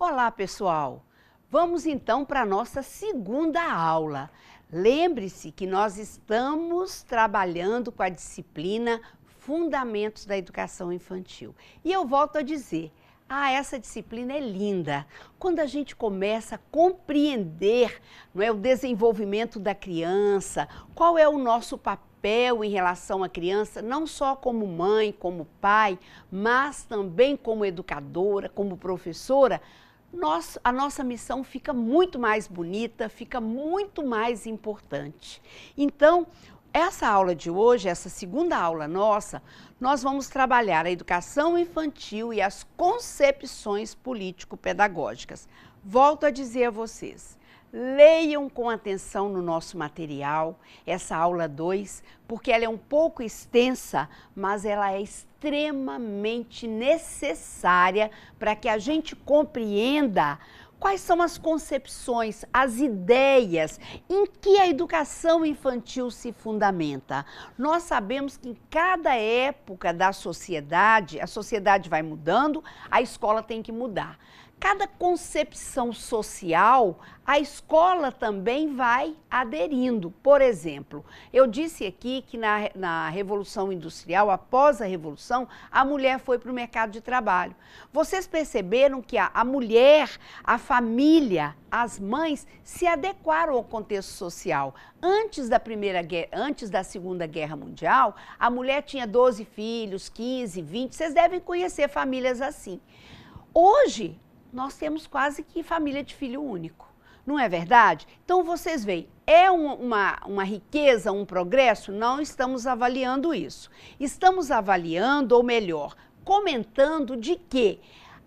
Olá, pessoal! Vamos então para a nossa segunda aula. Lembre-se que nós estamos trabalhando com a disciplina Fundamentos da Educação Infantil. E eu volto a dizer, essa disciplina é linda. Quando a gente começa a compreender, não é, o desenvolvimento da criança, qual é o nosso papel em relação à criança, não só como mãe, como pai, mas também como educadora, como professora, a nossa missão fica muito mais bonita, fica muito mais importante. Então, essa aula de hoje, essa segunda aula nossa, nós vamos trabalhar a educação infantil e as concepções político-pedagógicas. Volto a dizer a vocês, leiam com atenção no nosso material, essa aula 2, porque ela é um pouco extensa, mas ela é extremamente necessária para que a gente compreenda quais são as concepções, as ideias em que a educação infantil se fundamenta. Nós sabemos que em cada época da sociedade, a sociedade vai mudando, a escola tem que mudar. Cada concepção social, a escola também vai aderindo. Por exemplo, eu disse aqui que na Revolução Industrial, após a Revolução, a mulher foi para o mercado de trabalho. Vocês perceberam que a mulher, a família, as mães se adequaram ao contexto social. Antes da Segunda Guerra Mundial, a mulher tinha 12 filhos, 15, 20, vocês devem conhecer famílias assim. Hoje, nós temos quase que família de filho único, não é verdade? Então vocês veem, é uma riqueza, um progresso? Não estamos avaliando isso. Estamos avaliando, ou melhor, comentando de que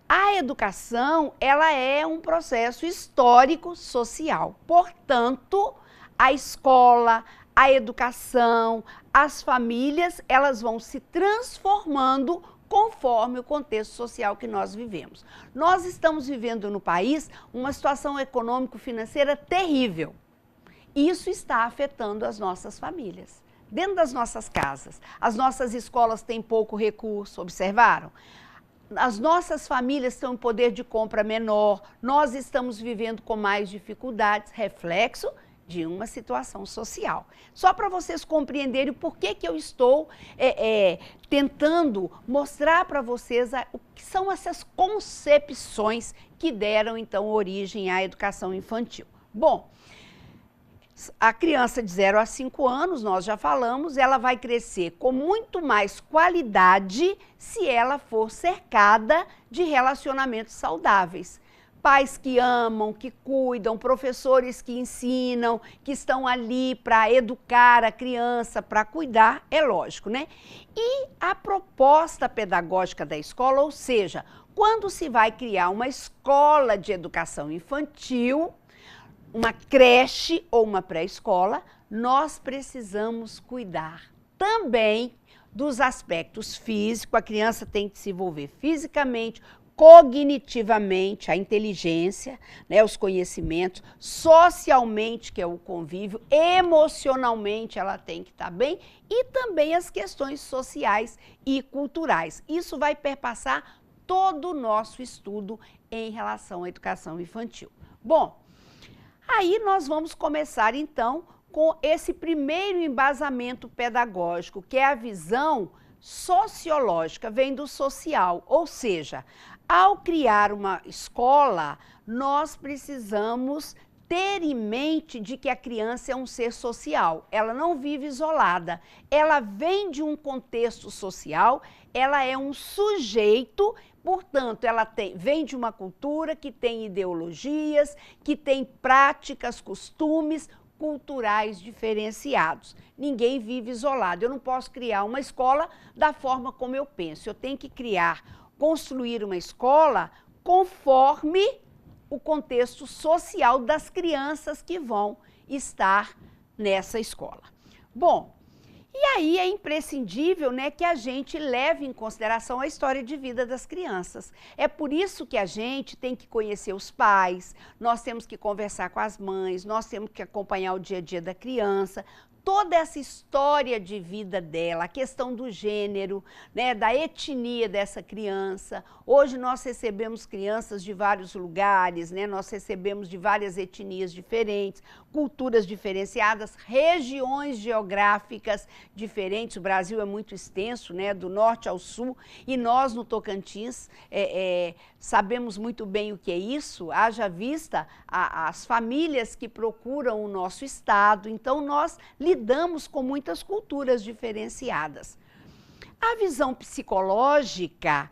a educação, ela é um processo histórico social. Portanto, a escola, a educação, as famílias, elas vão se transformando conforme o contexto social que nós vivemos. Nós estamos vivendo no país uma situação econômico-financeira terrível. Isso está afetando as nossas famílias. Dentro das nossas casas, as nossas escolas têm pouco recurso, observaram? As nossas famílias têm um poder de compra menor, nós estamos vivendo com mais dificuldades, reflexo de uma situação social. Só para vocês compreenderem o porquê que eu estou tentando mostrar para vocês o que são essas concepções que deram, então, origem à educação infantil. Bom, a criança de 0 a 5 anos, nós já falamos, ela vai crescer com muito mais qualidade se ela for cercada de relacionamentos saudáveis. Pais que amam, que cuidam, professores que ensinam, que estão ali para educar a criança, para cuidar, é lógico, né? E a proposta pedagógica da escola, ou seja, quando se vai criar uma escola de educação infantil, uma creche ou uma pré-escola, nós precisamos cuidar também dos aspectos físicos, a criança tem que se envolver fisicamente, cognitivamente, a inteligência, né, os conhecimentos, socialmente, que é o convívio, emocionalmente ela tem que estar bem, e também as questões sociais e culturais. Isso vai perpassar todo o nosso estudo em relação à educação infantil. Bom, aí nós vamos começar então com esse primeiro embasamento pedagógico, que é a visão sociológica, vem do social, ou seja, ao criar uma escola, nós precisamos ter em mente de que a criança é um ser social, ela não vive isolada, ela vem de um contexto social, ela é um sujeito, portanto, ela vem de uma cultura que tem ideologias, que tem práticas, costumes culturais diferenciados. Ninguém vive isolado, eu não posso criar uma escola da forma como eu penso, eu tenho que construir uma escola conforme o contexto social das crianças que vão estar nessa escola. Bom, e aí é imprescindível, né, que a gente leve em consideração a história de vida das crianças. É por isso que a gente tem que conhecer os pais, nós temos que conversar com as mães, nós temos que acompanhar o dia a dia da criança. toda essa história de vida dela, a questão do gênero, né, da etnia dessa criança. Hoje nós recebemos crianças de vários lugares, né, nós recebemos de várias etnias diferentes, culturas diferenciadas, regiões geográficas diferentes. O Brasil é muito extenso, né, do norte ao sul, e nós no Tocantins sabemos muito bem o que é isso, haja vista as famílias que procuram o nosso estado. Então nós lidamos com muitas culturas diferenciadas. A visão psicológica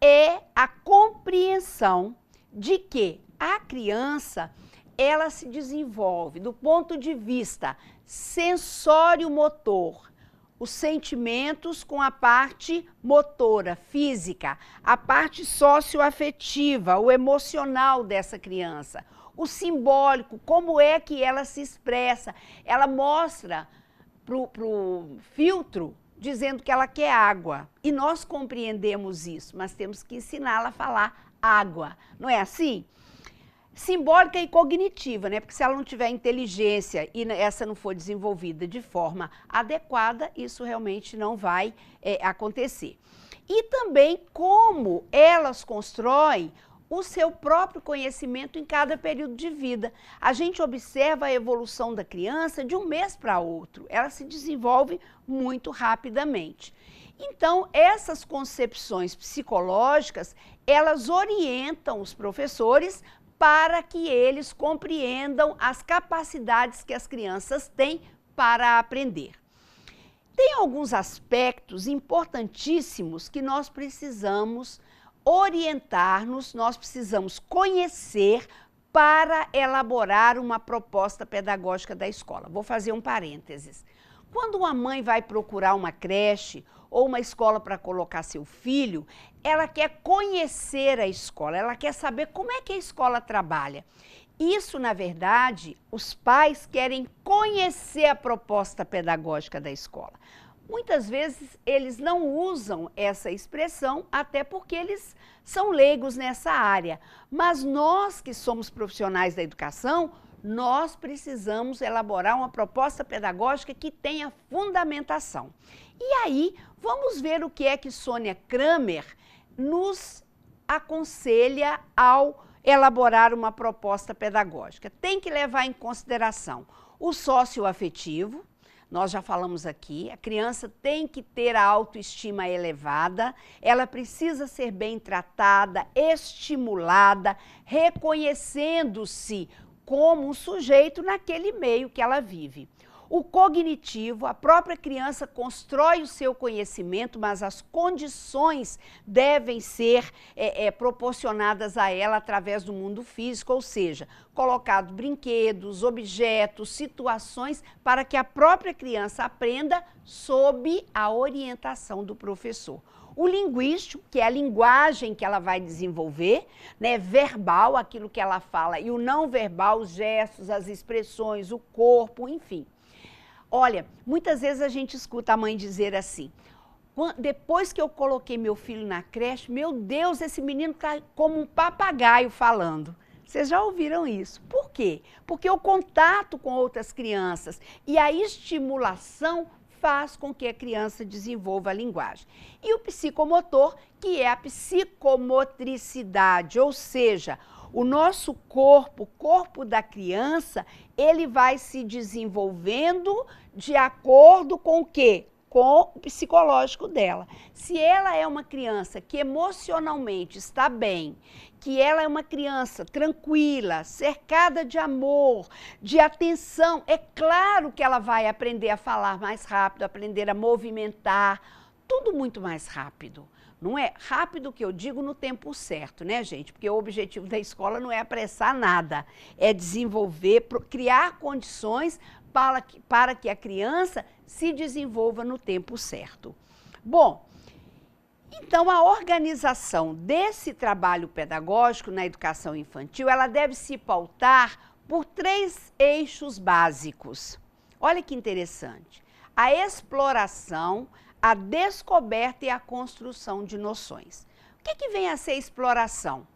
é a compreensão de que a criança, ela se desenvolve do ponto de vista sensório-motor, os sentimentos com a parte motora, física, a parte socioafetiva, o emocional dessa criança, o simbólico, como é que ela se expressa. Ela mostra pro filtro dizendo que ela quer água. E nós compreendemos isso, mas temos que ensiná-la a falar água. Não é assim? Simbólica e cognitiva, né? Porque se ela não tiver inteligência e essa não for desenvolvida de forma adequada, isso realmente não vai acontecer. E também como elas constroem o seu próprio conhecimento em cada período de vida. A gente observa a evolução da criança de um mês para outro. Ela se desenvolve muito rapidamente. Então, essas concepções psicológicas, elas orientam os professores para que eles compreendam as capacidades que as crianças têm para aprender. Tem alguns aspectos importantíssimos que nós precisamos orientar-nos, nós precisamos conhecer para elaborar uma proposta pedagógica da escola. Vou fazer um parênteses. Quando uma mãe vai procurar uma creche ou uma escola para colocar seu filho, ela quer conhecer a escola, ela quer saber como é que a escola trabalha. Isso, na verdade, os pais querem conhecer a proposta pedagógica da escola. Muitas vezes eles não usam essa expressão, até porque eles são leigos nessa área. Mas nós que somos profissionais da educação, nós precisamos elaborar uma proposta pedagógica que tenha fundamentação. E aí, vamos ver o que é que Sônia Kramer nos aconselha ao elaborar uma proposta pedagógica. Tem que levar em consideração o socioafetivo. Nós já falamos aqui, a criança tem que ter a autoestima elevada, ela precisa ser bem tratada, estimulada, reconhecendo-se como um sujeito naquele meio que ela vive. O cognitivo, a própria criança constrói o seu conhecimento, mas as condições devem ser proporcionadas a ela através do mundo físico, ou seja, colocados brinquedos, objetos, situações para que a própria criança aprenda sob a orientação do professor. O linguístico, que é a linguagem que ela vai desenvolver, né, verbal, aquilo que ela fala, e o não verbal, os gestos, as expressões, o corpo, enfim. Olha, muitas vezes a gente escuta a mãe dizer assim, depois que eu coloquei meu filho na creche, meu Deus, esse menino está como um papagaio falando. Vocês já ouviram isso? Por quê? Porque o contato com outras crianças e a estimulação faz com que a criança desenvolva a linguagem. E o psicomotor, que é a psicomotricidade, ou seja, o nosso corpo, o corpo da criança, ele vai se desenvolvendo de acordo com o quê? Com o psicológico dela. Se ela é uma criança que emocionalmente está bem, que ela é uma criança tranquila, cercada de amor, de atenção, é claro que ela vai aprender a falar mais rápido, aprender a movimentar, tudo muito mais rápido. Não é rápido que eu digo no tempo certo, né, gente? Porque o objetivo da escola não é apressar nada, é desenvolver, criar condições para que a criança se desenvolva no tempo certo. Bom, então a organização desse trabalho pedagógico na educação infantil, ela deve se pautar por 3 eixos básicos. Olha que interessante. A exploração, a descoberta e a construção de noções. O que vem a ser exploração?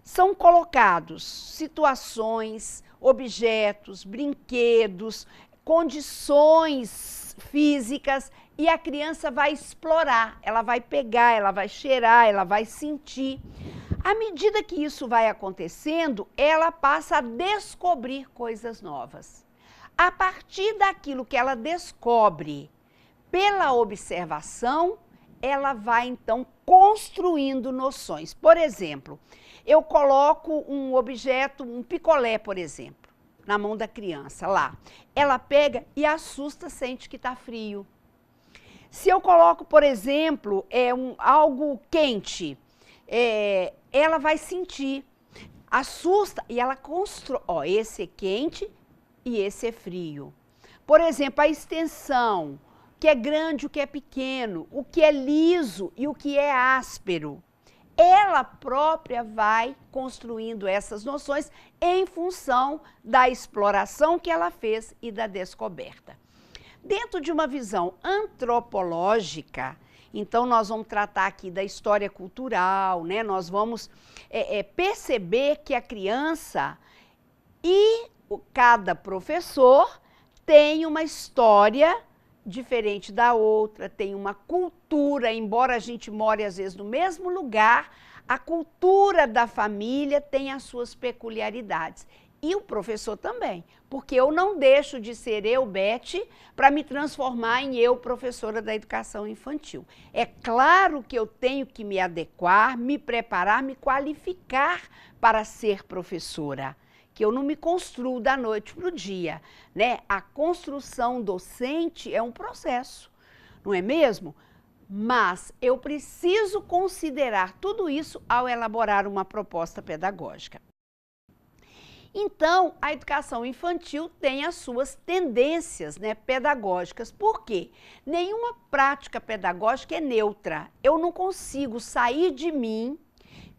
São colocados situações, objetos, brinquedos, condições físicas e a criança vai explorar, ela vai pegar, ela vai cheirar, ela vai sentir. À medida que isso vai acontecendo, ela passa a descobrir coisas novas. A partir daquilo que ela descobre pela observação, ela vai então construindo noções. Por exemplo, eu coloco um objeto, um picolé, por exemplo, na mão da criança lá. Ela pega e assusta, sente que está frio. Se eu coloco, por exemplo, algo quente, ela vai sentir, assusta e ela constrói. Ó, esse é quente e esse é frio. Por exemplo, a extensão, o que é grande, o que é pequeno, o que é liso e o que é áspero. Ela própria vai construindo essas noções em função da exploração que ela fez e da descoberta. Dentro de uma visão antropológica, então nós vamos tratar aqui da história cultural, né? Nós vamos perceber que a criança e cada professor tem uma história diferente da outra, tem uma cultura, embora a gente more às vezes no mesmo lugar, a cultura da família tem as suas peculiaridades. E o professor também, porque eu não deixo de ser eu, Beth, para me transformar em eu, professora da educação infantil. É claro que eu tenho que me adequar, me preparar, me qualificar para ser professora, que eu não me construo da noite para o dia, né? A construção docente é um processo, não é mesmo? Mas eu preciso considerar tudo isso ao elaborar uma proposta pedagógica. Então, a educação infantil tem as suas tendências, né, pedagógicas. Por quê? Nenhuma prática pedagógica é neutra. Eu não consigo sair de mim,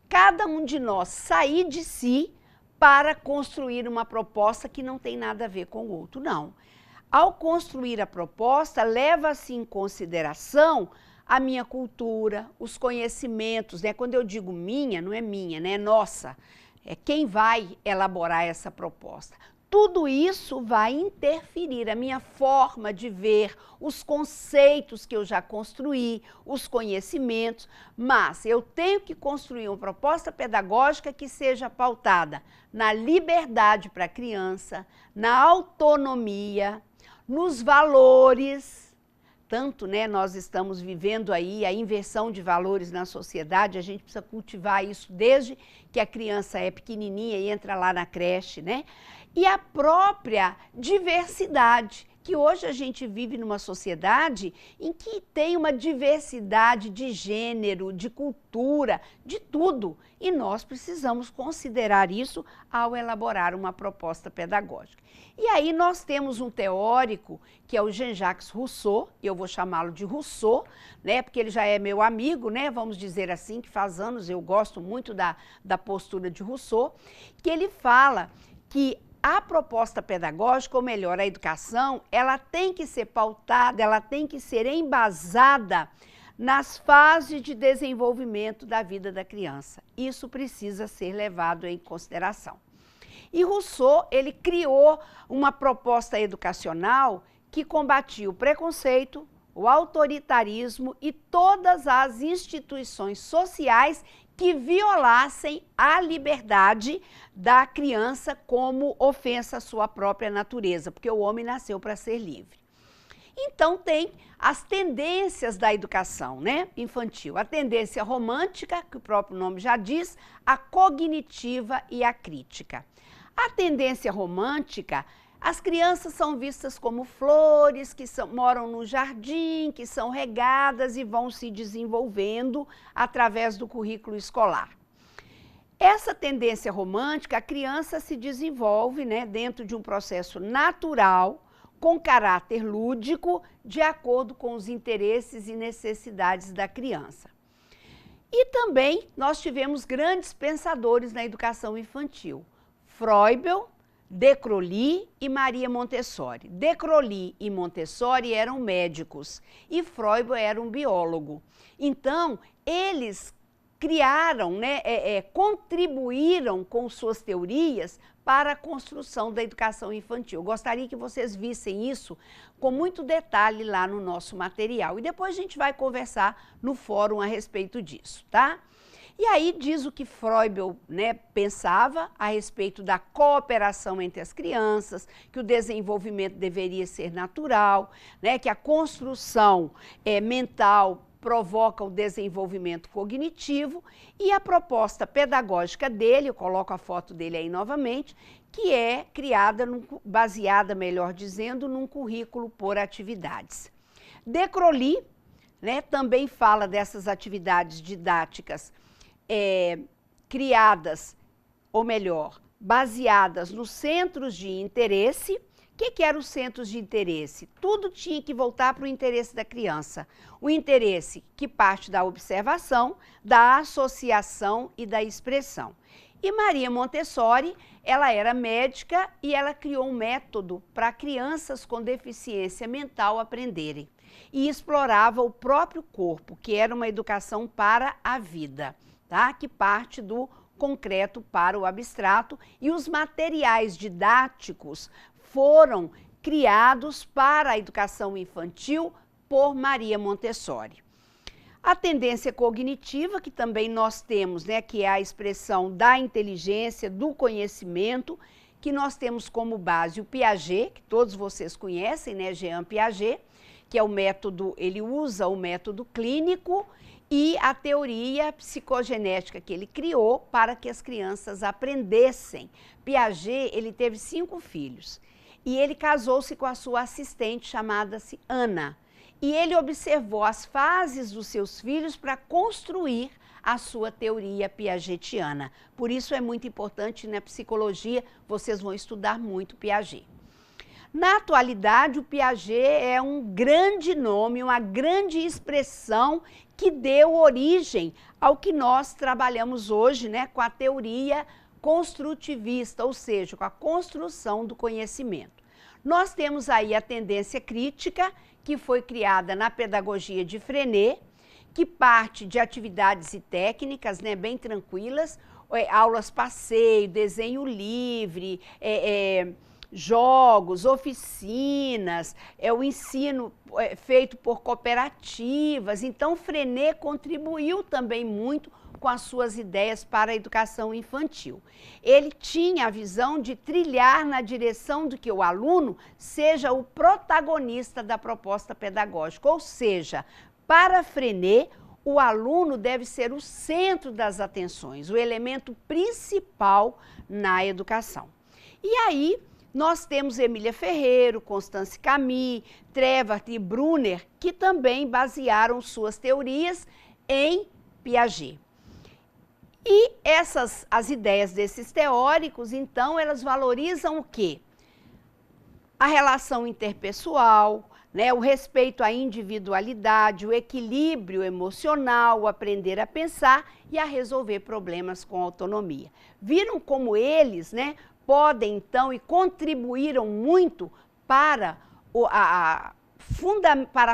cada um de nós sair de si para construir uma proposta que não tem nada a ver com o outro, não. Ao construir a proposta, leva-se em consideração a minha cultura, os conhecimentos, né? Quando eu digo minha, não é minha, né? É nossa. É quem vai elaborar essa proposta. Tudo isso vai interferir, a minha forma de ver, os conceitos que eu já construí, os conhecimentos, mas eu tenho que construir uma proposta pedagógica que seja pautada na liberdade para a criança, na autonomia, nos valores. Tanto, né, nós estamos vivendo aí a inversão de valores na sociedade, a gente precisa cultivar isso desde que a criança é pequenininha e entra lá na creche, né? E a própria diversidade, que hoje a gente vive numa sociedade em que tem uma diversidade de gênero, de cultura, de tudo. E nós precisamos considerar isso ao elaborar uma proposta pedagógica. E aí nós temos um teórico, que é o Jean-Jacques Rousseau, eu vou chamá-lo de Rousseau, né, porque ele já é meu amigo, né, vamos dizer assim, que faz anos eu gosto muito da postura de Rousseau, que ele fala que a proposta pedagógica, ou melhor, a educação, ela tem que ser pautada, ela tem que ser embasada nas fases de desenvolvimento da vida da criança. Isso precisa ser levado em consideração. E Rousseau, ele criou uma proposta educacional que combatia o preconceito, o autoritarismo e todas as instituições sociais que violassem a liberdade da criança como ofensa à sua própria natureza, porque o homem nasceu para ser livre. Então tem as tendências da educação, né, infantil, a tendência romântica, que o próprio nome já diz, a cognitiva e a crítica. A tendência romântica, as crianças são vistas como flores que moram no jardim, que são regadas e vão se desenvolvendo através do currículo escolar. Essa tendência romântica, a criança se desenvolve, né, dentro de um processo natural, com caráter lúdico, de acordo com os interesses e necessidades da criança. E também nós tivemos grandes pensadores na educação infantil. Froebel, De Crowley e Maria Montessori. De Crowley e Montessori eram médicos e Froebel era um biólogo. Então, eles criaram, né, contribuíram com suas teorias para a construção da educação infantil. Eu gostaria que vocês vissem isso com muito detalhe lá no nosso material. E depois a gente vai conversar no fórum a respeito disso, tá? E aí diz o que Froebel, né, pensava a respeito da cooperação entre as crianças, que o desenvolvimento deveria ser natural, né, que a construção mental provoca o desenvolvimento cognitivo, e a proposta pedagógica dele, eu coloco a foto dele aí novamente, que é criada, baseada, melhor dizendo, num currículo por atividades. De Crowley, né, também fala dessas atividades didáticas criadas, ou melhor, baseadas nos centros de interesse. O que eram os centros de interesse? Tudo tinha que voltar para o interesse da criança. O interesse que parte da observação, da associação e da expressão. E Maria Montessori, ela era médica e ela criou um método para crianças com deficiência mental aprenderem. E explorava o próprio corpo, que era uma educação para a vida, tá? Que parte do concreto para o abstrato, e os materiais didáticos foram criados para a educação infantil por Maria Montessori. A tendência cognitiva, que também nós temos, né, que é a expressão da inteligência, do conhecimento, que nós temos como base o Piaget, que todos vocês conhecem, né, Jean Piaget, que é o método, ele usa o método clínico e a teoria psicogenética que ele criou para que as crianças aprendessem. Piaget, ele teve 5 filhos e ele casou-se com a sua assistente chamada-se Ana. E ele observou as fases dos seus filhos para construir a sua teoria piagetiana. Por isso é muito importante na psicologia, vocês vão estudar muito Piaget. Na atualidade, o Piaget é um grande nome, uma grande expressão que deu origem ao que nós trabalhamos hoje, né, com a teoria construtivista, ou seja, com a construção do conhecimento. Nós temos aí a tendência crítica, que foi criada na pedagogia de Freinet, que parte de atividades e técnicas, né, bem tranquilas, aulas passeio, desenho livre, jogos, oficinas, o ensino feito por cooperativas. Então, Freinet contribuiu também muito com as suas ideias para a educação infantil. Ele tinha a visão de trilhar na direção de que o aluno seja o protagonista da proposta pedagógica, ou seja, para Freinet, o aluno deve ser o centro das atenções, o elemento principal na educação. E aí, nós temos Emília Ferreiro, Constance Camille, Trevart e Brunner, que também basearam suas teorias em Piaget. E as ideias desses teóricos, então, elas valorizam o quê? A relação interpessoal, né, o respeito à individualidade, o equilíbrio emocional, o aprender a pensar e a resolver problemas com autonomia. Viram como eles, né, podem, então, e contribuíram muito para a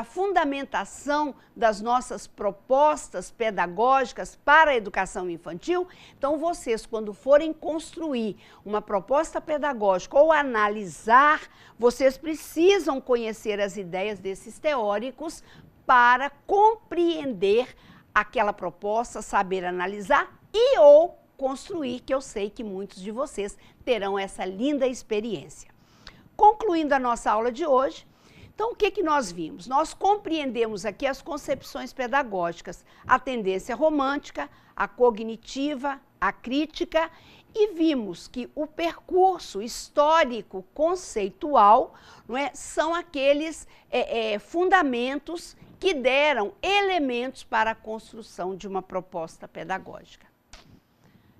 fundamentação das nossas propostas pedagógicas para a educação infantil? Então, vocês, quando forem construir uma proposta pedagógica ou analisar, vocês precisam conhecer as ideias desses teóricos para compreender aquela proposta, saber analisar e ou construir, que eu sei que muitos de vocês terão essa linda experiência. Concluindo a nossa aula de hoje, então o que nós vimos? Nós compreendemos aqui as concepções pedagógicas, a tendência romântica, a cognitiva, a crítica, e vimos que o percurso histórico conceitual, não é, são aqueles fundamentos que deram elementos para a construção de uma proposta pedagógica.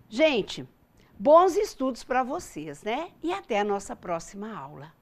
Gente, bons estudos para vocês, né? E até a nossa próxima aula.